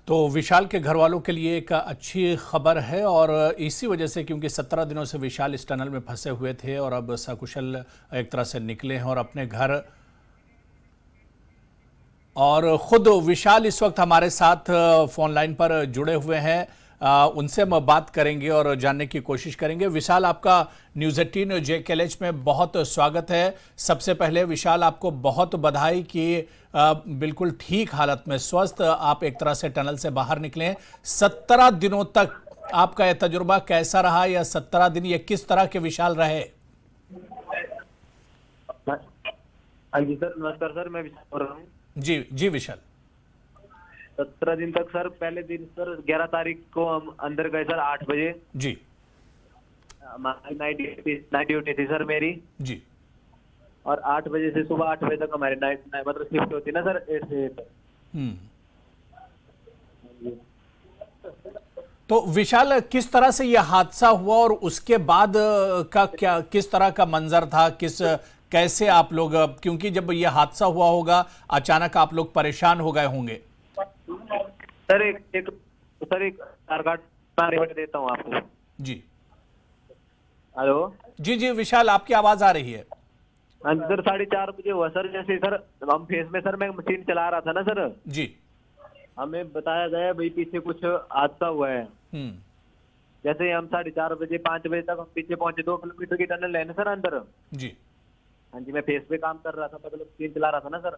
तो विशाल के घर वालों के लिए एक अच्छी खबर है और इसी वजह से क्योंकि 17 दिनों से विशाल इस टनल में फंसे हुए थे और अब सकुशल एक तरह से निकले हैं और अपने घर। और खुद विशाल इस वक्त हमारे साथ फोन लाइन पर जुड़े हुए हैं। उनसे हम बात करेंगे और जानने की कोशिश करेंगे। विशाल, आपका न्यूज़ 18 JKLH में बहुत स्वागत है। सबसे पहले विशाल, आपको बहुत बधाई कि बिल्कुल ठीक हालत में स्वस्थ आप एक तरह से टनल से बाहर निकले। 17 दिनों तक आपका यह तजुर्बा कैसा रहा, या 17 दिन ये किस तरह के विशाल रहे? हाँ जी सर, नमस्कार सर, मैं विशाल बोल रहा हूँ। जी जी विशाल। 17 दिन तक सर, पहले दिन सर 11 तारीख को हम अंदर गए सर 8 बजे। जी हमारी नाइट ड्यूटी थी सर मेरी। जी। और 8 बजे से सुबह 8 बजे तक हमारी नाइट मतलब शिफ्ट होती है ना सर, 8 से 8। तो विशाल, किस तरह से यह हादसा हुआ और उसके बाद का क्या, किस तरह का मंजर था, कैसे आप लोग, क्योंकि जब यह हादसा हुआ होगा अचानक आप लोग परेशान हो गए होंगे। सर एक आधार कार्ड देता हूँ आपको। जी। हेलो। जी जी विशाल, आपकी आवाज आ रही है। हाँ सर, 4:30 बजे हुआ सर। जैसे सर हम फेस में सर मैं मशीन चला रहा था ना सर, जी। हमें बताया गया भाई पीछे कुछ हादसा हुआ है। जैसे हम 4:30 बजे 5 बजे तक हम पीछे पहुंचे। 2 किलोमीटर की टनल है ना सर अंदर। जी। हाँ जी, मैं फेस पे काम कर रहा था, मतलब मशीन चला रहा था ना सर।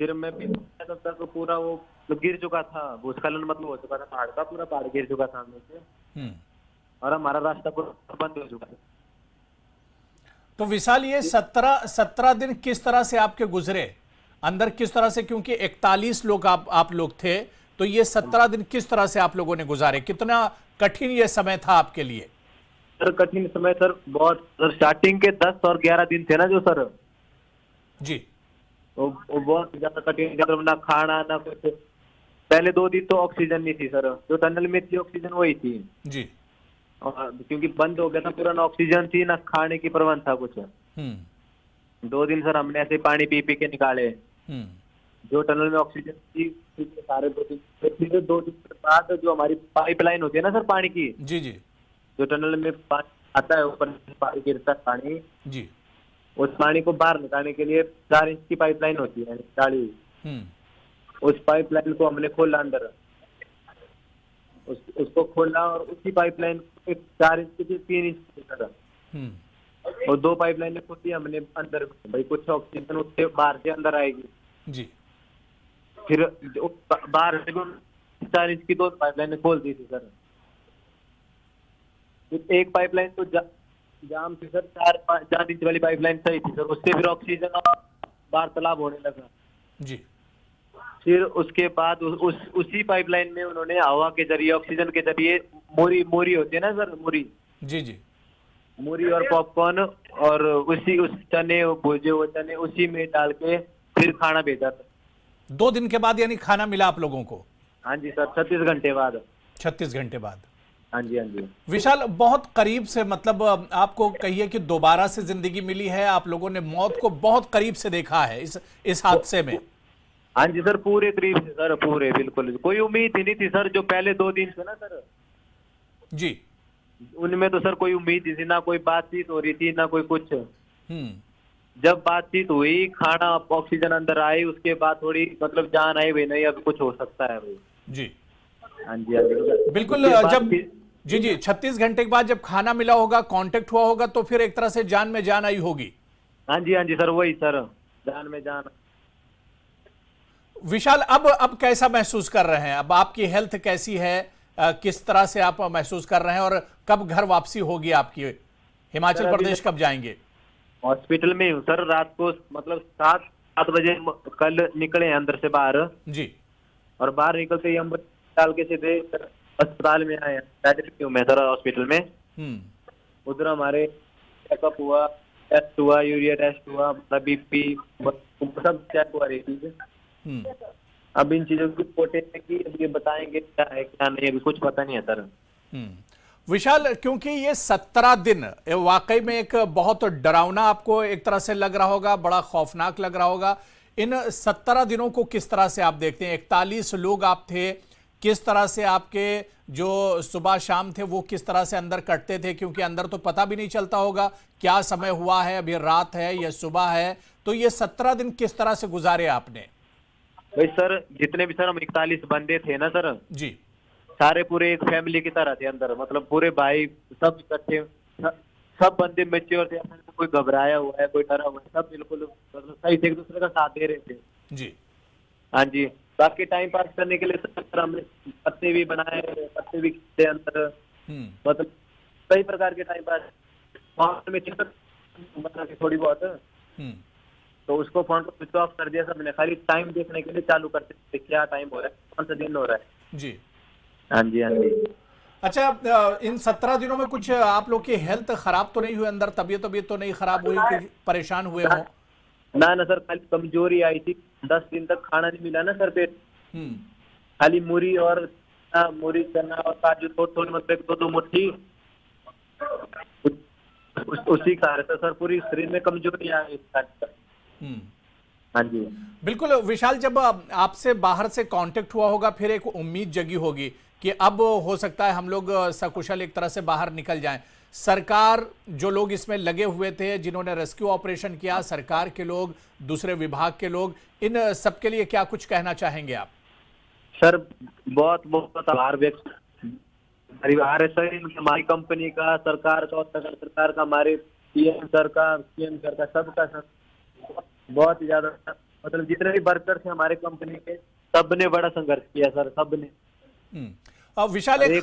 फिर मैं तब तक पूरा वो गिर चुका था, भूस्खलन मतलब हो चुका था, पहाड़ का पूरा पहाड़ गिर चुका था हमने से। और हमारा रास्ता पूरा बंद हो चुका था। तो विशाल, ये 17 दिन किस तरह से आपके गुजरे अंदर, किस तरह से, क्योंकि 41 लोग आप लोग थे, तो ये 17 दिन किस तरह से आप लोगों ने गुजारे? कितना कठिन ये समय था आपके लिए? सर कठिन समय सर बहुत सर। स्टार्टिंग के 10 और 11 दिन थे ना जो सर, जी, वो बहुत ज्यादा कठिन, मतलब ना खाना ना कुछ। पहले 2 दिन तो ऑक्सीजन नहीं थी सर, जो टनल में थी ऑक्सीजन वही थी। जी। और क्योंकि बंद हो गया था पूरा, ना ऑक्सीजन थी ना खाने की प्रबंध था कुछ। 2 दिन सर हमने ऐसे पानी पी पी के निकाले। जो टनल में ऑक्सीजन थी सारे 2 दिन। फिर 2 दिन के बाद जो हमारी पाइपलाइन होती है ना सर पानी की, जी जी, जो टनल में पानी आता है ऊपर पानी गिरता है पानी, जी। उस पानी को बाहर निकालने के लिए 4 इंच की पाइपलाइन होती है डाली। उस पाइपलाइन को हमने खोला अंदर, उसको खोला और उसी पाइपलाइन को 4 इंच से 3 इंच की तरह और 2 पाइपलाइन खोली हमने अंदर, भाई कुछ ऑक्सीजन उससे बाहर से अंदर आएगी। जी। फिर बाहर से 4 इंच की 2 पाइपलाइन खोल दी थी सर। एक पाइपलाइन तो जाम थी सर, 4 इंच वाली पाइपलाइन सही थी सर, उससे फिर ऑक्सीजन वार्तालाप होने लगा। जी। फिर उसके बाद उसी पाइपलाइन में उन्होंने हवा के जरिए, ऑक्सीजन के जरिए मूरी होती है ना सर, मूरी। जी जी। मूरी और पॉपकॉर्न और उस चने भुजे हुए चने उसी में डाल के फिर खाना भेजा था। 2 दिन के बाद यानी खाना मिला आप लोगों को? हाँ जी सर, 36 घंटे बाद। 36 घंटे बाद। हाँ जी, हाँ जी। विशाल, बहुत करीब से, मतलब आपको कहिए कि दोबारा से जिंदगी मिली है, आप लोगों ने मौत को बहुत करीब से देखा है इस हादसे में। हाँ जी सर, पूरे करीब से सर, पूरे बिल्कुल। कोई उम्मीद ही नहीं थी सर, जो पहले 2 दिन थे ना सर, जी, उनमें तो सर कोई उम्मीद ही थी ना, कोई बातचीत हो रही थी ना कोई कुछ। जब बातचीत हुई, खाना ऑक्सीजन अंदर आई, उसके बाद थोड़ी मतलब जान आई भाई, नहीं अब कुछ हो सकता है भाई। जी। हाँ जी, हाँ जी। बिल्कुल। जब जी जी 36 घंटे के बाद जब खाना मिला होगा, कांटेक्ट हुआ होगा, तो फिर एक तरह से जान में जान आई होगी। हाँ जी, हाँ जी सर, वही सर, जान में जान। विशाल, अब कैसा महसूस कर रहे हैं? अब आपकी हेल्थ कैसी है? किस तरह से आप महसूस कर रहे हैं और कब घर वापसी होगी आपकी? हिमाचल प्रदेश कब जाएंगे? हॉस्पिटल में हूँ सर। रात को मतलब 7 बजे कल निकले हैं अंदर से बाहर जी। और बाहर निकलते ही हम डाल के सीधे अस्पताल में आए हैं। मैं सर हॉस्पिटल में उधर हमारे चेकअप हुआ, टेस्ट हुआ, यूरिया टेस्ट हुआ, BP सब चेक हुआ रही चीज। अब इन चीजों की रिपोर्टें की, अब ये बताएंगे क्या है क्या नहीं, अभी कुछ पता नहीं है सर। विशाल, क्योंकि ये 17 दिन वाकई में एक बहुत डरावना आपको एक तरह से लग रहा होगा, बड़ा खौफनाक लग रहा होगा। इन 17 दिनों को किस तरह से आप देखते हैं? 41 लोग आप थे, किस तरह से आपके जो सुबह शाम थे वो किस तरह से अंदर कटते थे? क्योंकि अंदर तो पता भी नहीं चलता होगा क्या समय हुआ है, अभी रात है या सुबह है। तो ये 17 दिन किस तरह से गुजारे आपने? भाई सर, जितने भी सर हम 41 बंदे थे ना सर, जी। सारे पूरे एक फैमिली की तरह थे अंदर, मतलब पूरे भाई सब इकट्ठे, सब बंदे मैच्योर थे, अंदर में कोई घबराया हुआ है, कोई डरा हुआ है, सब बिल्कुल मतलब सही से एक दूसरे का साथ दे रहे थे। जी। हाँ जी। बाकी टाइम पास करने के लिए सर हमने पत्ते भी बनाए, पत्ते भी खींचे अंदर, मतलब कई प्रकार के टाइम पास। वहाँ में चिंता मतलब थोड़ी बहुत, तो उसको फोन को स्विच ऑफ कर दिया सबने, खाली टाइम देखने के लिए चालू करते थे, क्या टाइम हो रहा है, कौन सा दिन हो रहा है। जी। हाँ जी, हाँ जी। अच्छा, इन 17 दिनों में कुछ आप लोग की हेल्थ खराब तो नहीं हुई? अंदर तबीयत तो नहीं खराब हुई, कुछ परेशान हुए हो? ना सर, खाली कमजोरी आई थी, 10 दिन तक खाना नहीं मिला ना सर, पेट खाली मूरी और मूरी चना और काजू थोड़ी मतलब 2-2 मुट्ठी उसी खा रहे थे सर, पूरी शरीर में कमजोरी आ गई। हाँ जी। बिल्कुल विशाल, जब आपसे बाहर से कांटेक्ट हुआ होगा फिर एक उम्मीद जगी होगी कि अब हो सकता है हम लोग सकुशल एक तरह से बाहर निकल जाएं। सरकार, जो लोग इसमें लगे हुए थे, जिन्होंने रेस्क्यू ऑपरेशन किया, सरकार के लोग, दूसरे विभाग के लोग, इन सबके लिए क्या कुछ कहना चाहेंगे आप? सर बहुत बहुत आभार व्यक्त परिवार है सर, हमारी कंपनी का, सरकार का, उत्तराखंड सरकार का, हमारे पीएम सर का, सबका सर बहुत ही ज्यादा, मतलब जितने भी वर्कर थे हमारे कंपनी के, सबने बड़ा संघर्ष किया सर, सबने। विशाल, एक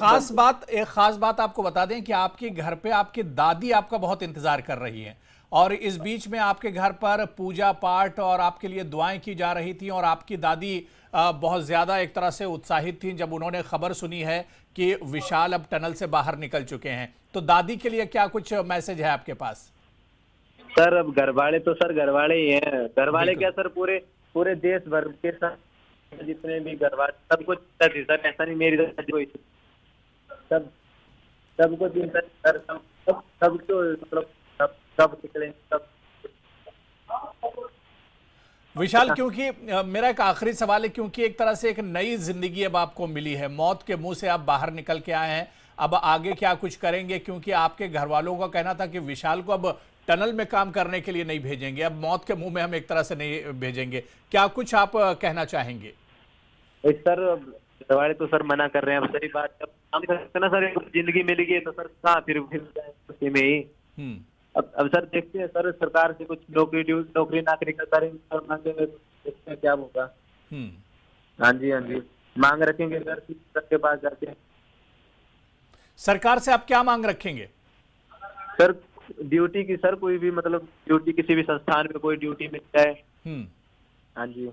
खास बात आपको बता दें कि आपके घर पे आपकी दादी आपका बहुत इंतजार कर रही है, और इस बीच में आपके घर पर पूजा पाठ और आपके लिए दुआएं की जा रही थी, और आपकी दादी बहुत ज्यादा एक तरह से उत्साहित थी जब उन्होंने खबर सुनी है कि विशाल अब टनल से बाहर निकल चुके हैं। तो दादी के लिए क्या कुछ मैसेज है आपके पास? सर अब घरवाले तो सर घरवाले ही हैं, घरवाले क्या सर, पूरे पूरे देश भर के सर जितने भी घरवाले, सब कुछ सर, ऐसा नहीं मेरी दादी कोई, सब सबको सर, सब तो मतलब सब निकले सब। विशाल, क्योंकि मेरा एक आखिरी सवाल है, क्योंकि एक तरह से एक नई जिंदगी अब आपको मिली है, मौत के मुंह से आप बाहर निकल के आए हैं, अब आगे क्या कुछ करेंगे? क्योंकि आपके घर वालों का कहना था कि विशाल को अब टनल में काम करने के लिए नहीं भेजेंगे, अब मौत के मुंह में हम एक तरह से नहीं भेजेंगे, क्या कुछ आप कहना चाहेंगे? सर घरवाले तो सर मना कर रहे हैं, अब सही बात, जब काम करते ना सर, जिंदगी मिल गई तो सर कहाँ फिर उसी में ही। अब सर देखते हैं सर, सरकार से कुछ नौकरी नाकरी का करेंगे और मांगेंगे, देखते हैं क्या होगा। हाँ जी, हाँ जी, मांग रखेंगे घर के पास जाके। सरकार से आप क्या मांग रखेंगे? सर ड्यूटी की सर, कोई भी मतलब ड्यूटी, किसी भी संस्थान में कोई ड्यूटी मिल जाए। हाँ जी।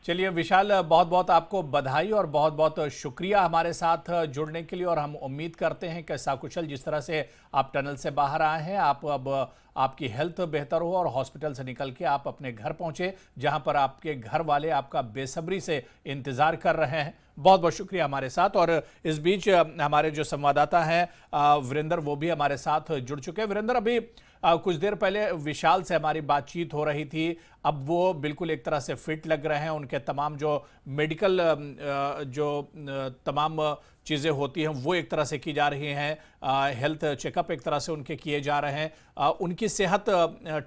चलिए विशाल, बहुत बहुत आपको बधाई और बहुत बहुत शुक्रिया हमारे साथ जुड़ने के लिए, और हम उम्मीद करते हैं कि सकुशल जिस तरह से आप टनल से बाहर आए हैं, आप अब आपकी हेल्थ बेहतर हो और हॉस्पिटल से निकल के आप अपने घर पहुंचे, जहां पर आपके घर वाले आपका बेसब्री से इंतजार कर रहे हैं। बहुत बहुत शुक्रिया हमारे साथ। और इस बीच हमारे जो संवाददाता हैं वीरेंद्र, वो भी हमारे साथ जुड़ चुके हैं। वीरेंद्र, अभी कुछ देर पहले विशाल से हमारी बातचीत हो रही थी, अब वो बिल्कुल एक तरह से फिट लग रहे हैं, उनके तमाम जो मेडिकल तमाम चीज़ें होती हैं वो एक तरह से की जा रही हैं, हेल्थ चेकअप एक तरह से उनके किए जा रहे हैं, उनकी सेहत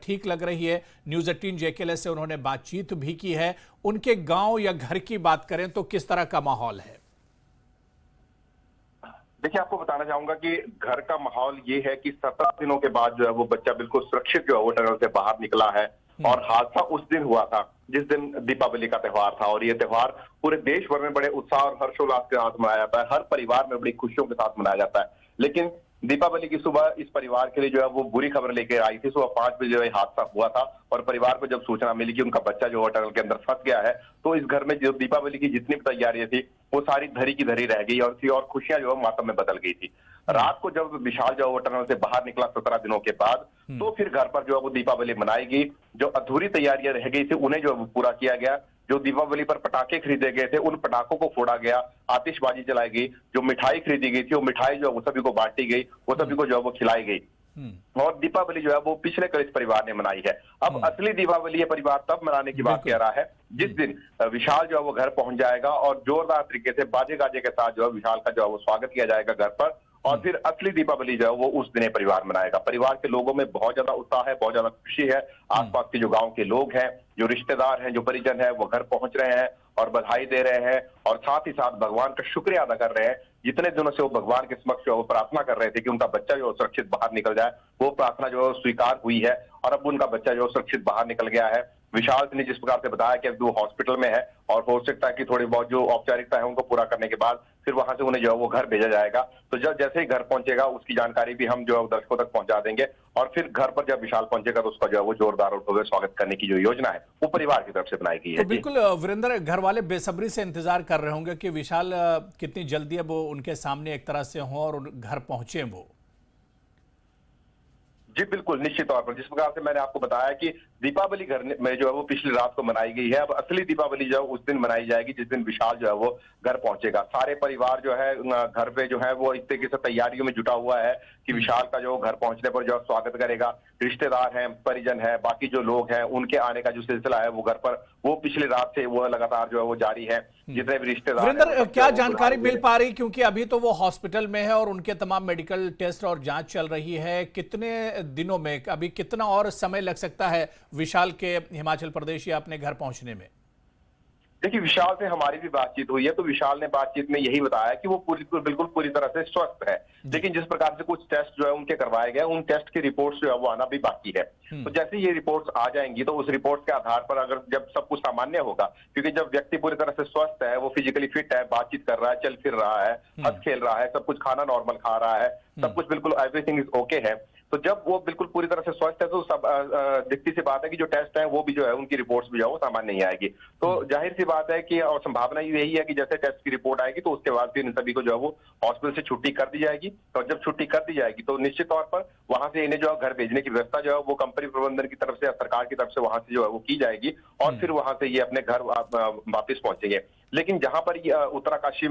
ठीक लग रही है। न्यूज़ 18 JKLS से उन्होंने बातचीत भी की है। उनके गांव या घर की बात करें तो किस तरह का माहौल है? देखिए, आपको बताना चाहूंगा कि घर का माहौल ये है कि 17 दिनों के बाद जो है वो बच्चा बिल्कुल सुरक्षित जो है वो टनल से बाहर निकला है। और हादसा उस दिन हुआ था जिस दिन दीपावली का त्योहार था, और ये त्योहार पूरे देश भर में बड़े उत्साह और हर्षोल्लास के साथ मनाया जाता है, हर परिवार में बड़ी खुशियों के साथ मनाया जाता है। लेकिन दीपावली की सुबह इस परिवार के लिए जो है वो बुरी खबर लेकर आई थी। सुबह 5 बजे जो है हादसा हुआ था, और परिवार को जब सूचना मिली कि उनका बच्चा जो है टनल के अंदर फंस गया है, तो इस घर में जो दीपावली की जितनी भी तैयारियां थी वो सारी धरी की धरी रह गई, और खुशियां जो है मातम में बदल गई थी। रात को जब विशाल जो है वो टनल से बाहर निकला 17 दिनों के बाद, तो फिर घर पर जो है वो दीपावली मनाई गई। जो अधूरी तैयारियां रह गई थी उन्हें जो है वो पूरा किया गया। जो दीपावली पर पटाखे खरीदे गए थे उन पटाखों को फोड़ा गया, आतिशबाजी जलाई गई, जो मिठाई खरीदी गई थी वो मिठाई जो है वो सभी को बांटी गई, वो सभी को जो है वो खिलाई गई। और दीपावली जो है वो पिछले कल इस परिवार ने मनाई है। अब असली दीपावली ये परिवार तब मनाने की बात कह रहा है जिस दिन विशाल जो है वो घर पहुंच जाएगा और जोरदार तरीके से बाजे गाजे के साथ जो है विशाल का जो है वो स्वागत किया जाएगा घर पर, और फिर असली दीपावली जो है वो उस दिन ये परिवार मनाएगा। परिवार के लोगों में बहुत ज्यादा उत्साह है, बहुत ज्यादा खुशी है। आसपास के जो गांव के लोग हैं, जो रिश्तेदार हैं, जो परिजन हैं, वो घर पहुंच रहे हैं और बधाई दे रहे हैं और साथ ही साथ भगवान का शुक्रिया अदा कर रहे हैं। जितने दिनों से वो भगवान के समक्ष जो है वो प्रार्थना कर रहे थे कि उनका बच्चा जो सुरक्षित बाहर निकल जाए, वो प्रार्थना जो है स्वीकार हुई है और अब उनका बच्चा जो सुरक्षित बाहर निकल गया है। विशाल ने जिस प्रकार से बताया कि अब वो हॉस्पिटल में है और हो सकता है कि थोड़ी बहुत जो औपचारिकता है उनको पूरा करने के बाद फिर वहां से उन्हें जो है वो घर भेजा जाएगा। तो जब जैसे ही घर पहुंचेगा उसकी जानकारी भी हम जो है दर्शकों तक पहुंचा देंगे और फिर घर पर जब विशाल पहुंचेगा तो उसका जो है वो जोरदार और भव्य स्वागत करने की जो योजना है वो परिवार की तरफ से बनाई गई है। तो बिल्कुल वीरेंद्र, घर वाले बेसब्री से इंतजार कर रहे होंगे कि विशाल कितनी जल्दी अब वो उनके सामने एक तरह से हों और घर पहुंचे वो। जी बिल्कुल, निश्चित तौर पर जिस प्रकार से मैंने आपको बताया कि दीपावली घर में जो है वो पिछली रात को मनाई गई है, अब असली दीपावली जो है उस दिन मनाई जाएगी जिस दिन विशाल जो है वो घर पहुंचेगा। सारे परिवार जो है घर पे जो है वो इस तरीके से तैयारियों में जुटा हुआ है कि विशाल का जो घर पहुंचने पर जो स्वागत करेगा। रिश्तेदार हैं, परिजन है, बाकी जो लोग हैं उनके आने का जो सिलसिला है वो घर पर वो पिछली रात से वो लगातार जो है वो जारी है। जितने भी रिश्तेदार वीरेंद्र, क्या जानकारी मिल पा रही, क्योंकि अभी तो वो हॉस्पिटल में है और उनके तमाम मेडिकल टेस्ट और जांच चल रही है, कितने दिनों में, अभी कितना और समय लग सकता है विशाल के हिमाचल प्रदेश या अपने घर पहुंचने में? देखिए, विशाल से हमारी भी बातचीत हुई है तो विशाल ने बातचीत में यही बताया कि वो बिल्कुल पूरी तरह से स्वस्थ है, लेकिन जिस प्रकार से कुछ टेस्ट जो है उनके करवाए गए उन टेस्ट की रिपोर्ट्स जो है वो आना भी बाकी है। तो जैसे ये रिपोर्ट्स आ जाएंगी तो उस रिपोर्ट के आधार पर अगर जब सब कुछ सामान्य होगा, क्योंकि जब व्यक्ति पूरी तरह से स्वस्थ है, वो फिजिकली फिट है, बातचीत कर रहा है, चल फिर रहा है, हंस खेल रहा है, सब कुछ खाना नॉर्मल खा रहा है, सब कुछ बिल्कुल एवरीथिंग इज ओके है, तो जब वो बिल्कुल पूरी तरह से स्वस्थ है तो सब दिखती सी बात है कि जो टेस्ट है वो भी जो है उनकी रिपोर्ट्स भी जो है वो सामान्य नहीं आएगी। तो जाहिर सी बात है कि और संभावना यही है कि जैसे टेस्ट की रिपोर्ट आएगी तो उसके बाद फिर इन सभी को जो है वो हॉस्पिटल से छुट्टी कर दी जाएगी और जब छुट्टी कर दी जाएगी तो निश्चित तौर पर वहां से इन्हें जो है घर भेजने की व्यवस्था जो है वो कंपनी प्रबंधन की तरफ से या सरकार की तरफ से वहां से जो है वो की जाएगी और फिर वहां से ये अपने घर वापिस पहुंचेंगे। लेकिन जहां पर उत्तरकाशी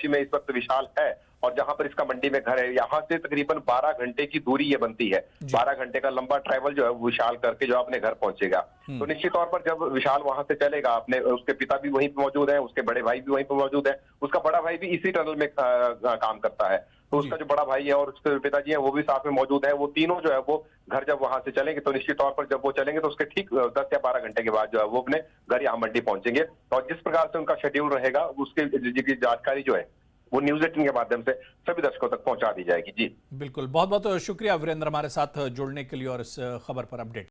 में इस वक्त विशाल है और जहां पर इसका मंडी में घर है, यहाँ से तकरीबन 12 घंटे की दूरी ये बनती है। 12 घंटे का लंबा ट्रैवल जो है विशाल करके जो अपने घर पहुंचेगा। तो निश्चित तौर पर जब विशाल वहां से चलेगा, अपने उसके पिता भी वहीं पर मौजूद है, उसके बड़े भाई भी वहीं पर मौजूद है, उसका बड़ा भाई भी इसी टनल में काम करता है, तो उसका जो बड़ा भाई है और उसके पिताजी है वो भी साथ में मौजूद है। वो तीनों जो है वो घर जब वहां से चलेंगे तो निश्चित तौर पर जब वो चलेंगे तो उसके ठीक 10 या 12 घंटे के बाद जो है वो अपने घर यहाँ मंडी पहुंचेंगे और जिस प्रकार से उनका शेड्यूल रहेगा उसकी जानकारी जो है वो न्यूज़ 18 के माध्यम से सभी दर्शकों तक पहुंचा दी जाएगी। जी बिल्कुल, बहुत बहुत शुक्रिया वीरेंद्र हमारे साथ जुड़ने के लिए और इस खबर पर अपडेट